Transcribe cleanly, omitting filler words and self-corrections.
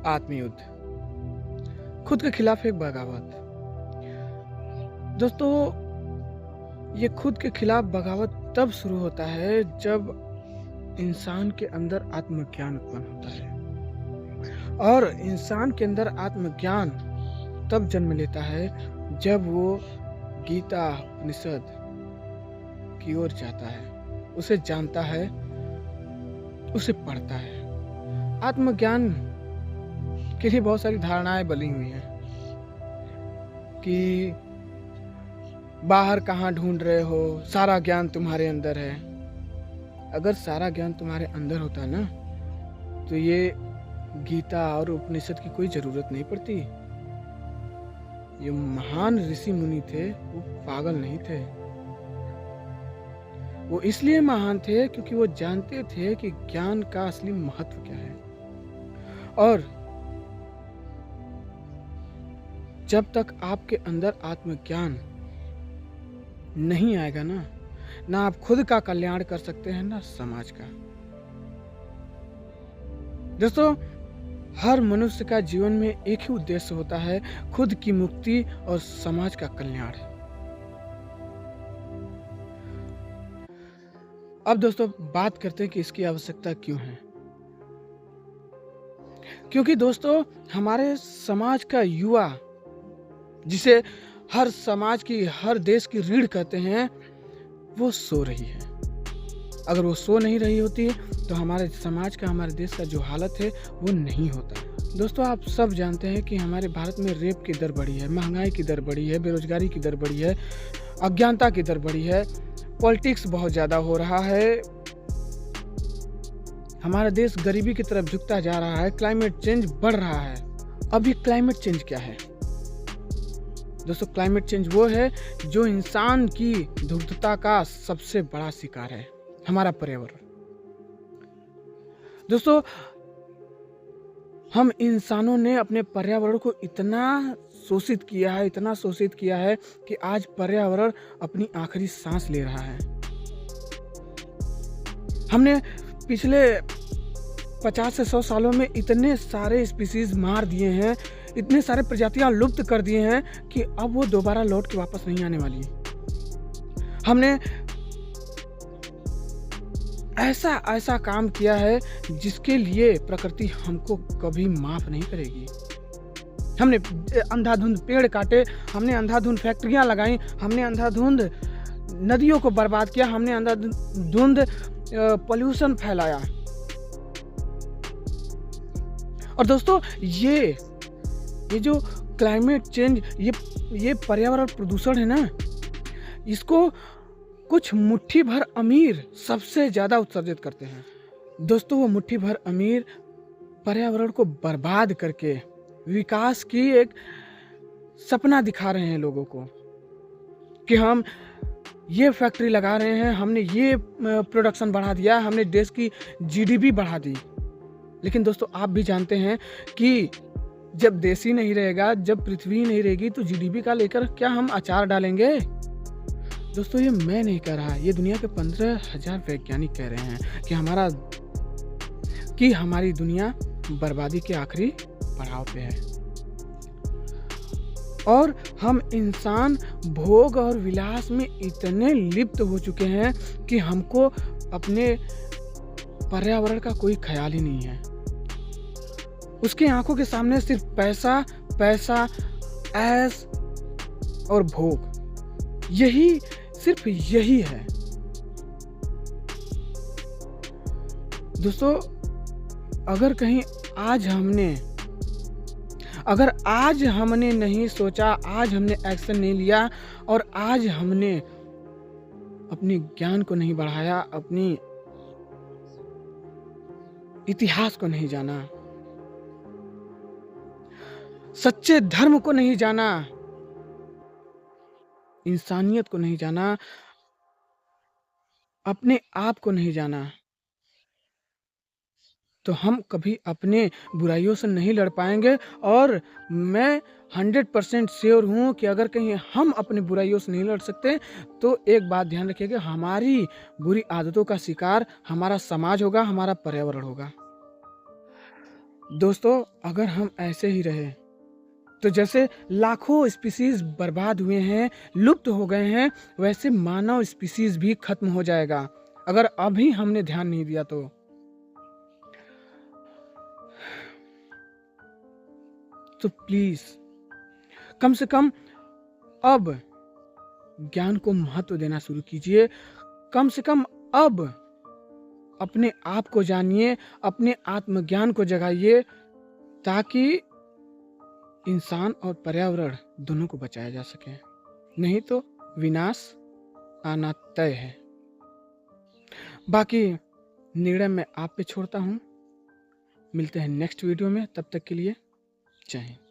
आत्मयुद्ध, खुद के खिलाफ एक बगावत। दोस्तों, ये खुद के खिलाफ बगावत तब शुरू होता है जब इंसान के अंदर आत्मज्ञान उत्पन्न होता है। और इंसान के अंदर आत्मज्ञान तब जन्म लेता है जब वो गीता उपनिषद की ओर जाता है, उसे जानता है, उसे पढ़ता है। आत्मज्ञान के लिए बहुत सारी धारणाएं बनी हुई हैं कि बाहर कहाँ ढूंढ रहे हो, सारा ज्ञान तुम्हारे अंदर है। अगर सारा ज्ञान तुम्हारे अंदर होता ना तो ये गीता और उपनिषद की कोई जरूरत नहीं पड़ती। ये महान ऋषि मुनि थे, वो पागल नहीं थे। वो इसलिए महान थे क्योंकि वो जानते थे कि ज्ञान का असली महत्व क्या है। और जब तक आपके अंदर आत्मज्ञान नहीं आएगा ना आप खुद का कल्याण कर सकते हैं ना समाज का। दोस्तों, हर मनुष्य का जीवन में एक ही उद्देश्य होता है, खुद की मुक्ति और समाज का कल्याण। अब दोस्तों बात करते हैं कि इसकी आवश्यकता क्यों है। क्योंकि दोस्तों हमारे समाज का युवा, जिसे हर समाज की, हर देश की रीढ़ कहते हैं, वो सो रही है। अगर वो सो नहीं रही होती तो हमारे समाज का, हमारे देश का जो हालत है वो नहीं होता। दोस्तों, आप सब जानते हैं कि हमारे भारत में रेप की दर बढ़ी है, महंगाई की दर बढ़ी है, बेरोजगारी की दर बढ़ी है, अज्ञानता की दर बढ़ी है, पॉलिटिक्स बहुत ज़्यादा हो रहा है, हमारा देश गरीबी की तरफ झुकता जा रहा है, क्लाइमेट चेंज बढ़ रहा है। अभी क्लाइमेट चेंज क्या है दोस्तों? क्लाइमेट चेंज वो है जो इंसान की धूर्तता का सबसे बड़ा शिकार है, हमारा पर्यावरण। दोस्तों, हम इंसानों ने अपने पर्यावरण को इतना शोषित किया है कि आज पर्यावरण अपनी आखिरी सांस ले रहा है। हमने पिछले 50 से 100 सालों में इतने सारे स्पीसीज मार दिए हैं, इतने सारे प्रजातियां लुप्त कर दिए हैं कि अब वो दोबारा लौट के वापस नहीं आने वाली है। हमने ऐसा काम किया है जिसके लिए प्रकृति हमको कभी माफ नहीं करेगी। हमने अंधाधुंध पेड़ काटे, हमने अंधाधुंध फैक्ट्रियां लगाई, हमने अंधाधुंध नदियों को बर्बाद किया, हमने अंधाधुंध पोल्यूशन फैलाया। और दोस्तों, ये जो क्लाइमेट चेंज, ये पर्यावरण प्रदूषण है ना, इसको कुछ मुट्ठी भर अमीर सबसे ज्यादा उत्सर्जित करते हैं। दोस्तों, वो मुट्ठी भर अमीर पर्यावरण को बर्बाद करके विकास की एक सपना दिखा रहे हैं लोगों को कि हम ये फैक्ट्री लगा रहे हैं, हमने ये प्रोडक्शन बढ़ा दिया, हमने देश की जीडीपी बढ़ा दी। लेकिन दोस्तों, आप भी जानते हैं कि जब देश ही नहीं रहेगा, जब पृथ्वी नहीं रहेगी, तो जीडीपी का लेकर क्या हम अचार डालेंगे? दोस्तों, ये मैं नहीं कह रहा, ये दुनिया के 15,000 वैज्ञानिक कह रहे हैं कि हमारी दुनिया बर्बादी के आखिरी पड़ाव पे है। और हम इंसान भोग और विलास में इतने लिप्त हो चुके हैं कि हमको अपने पर्यावरण का कोई ख्याल ही नहीं है। उसके आंखों के सामने सिर्फ पैसा, ऐश और भोग, सिर्फ यही है। दोस्तों, अगर आज हमने नहीं सोचा, आज हमने एक्शन नहीं लिया और आज हमने अपने ज्ञान को नहीं बढ़ाया, अपनी इतिहास को नहीं जाना, सच्चे धर्म को नहीं जाना, इंसानियत को नहीं जाना, अपने आप को नहीं जाना, तो हम कभी अपने बुराइयों से नहीं लड़ पाएंगे। और मैं 100% श्योर हूँ कि अगर कहीं हम अपनी बुराइयों से नहीं लड़ सकते तो एक बात ध्यान रखिएगा, हमारी बुरी आदतों का शिकार हमारा समाज होगा, हमारा पर्यावरण होगा। दोस्तों, अगर हम ऐसे ही रहे तो जैसे लाखों स्पीसीज बर्बाद हुए हैं, लुप्त हो गए हैं, वैसे मानव स्पीसीज भी खत्म हो जाएगा अगर अभी हमने ध्यान नहीं दिया तो प्लीज कम से कम अब ज्ञान को महत्व देना शुरू कीजिए। कम से कम अब अपने आप को जानिए, अपने आत्मज्ञान को जगाइए, ताकि इंसान और पर्यावरण दोनों को बचाया जा सके। नहीं तो विनाश आना तय है। बाकी निर्णय मैं आप पे छोड़ता हूँ। मिलते हैं नेक्स्ट वीडियो में, तब तक के लिए जय हिंद।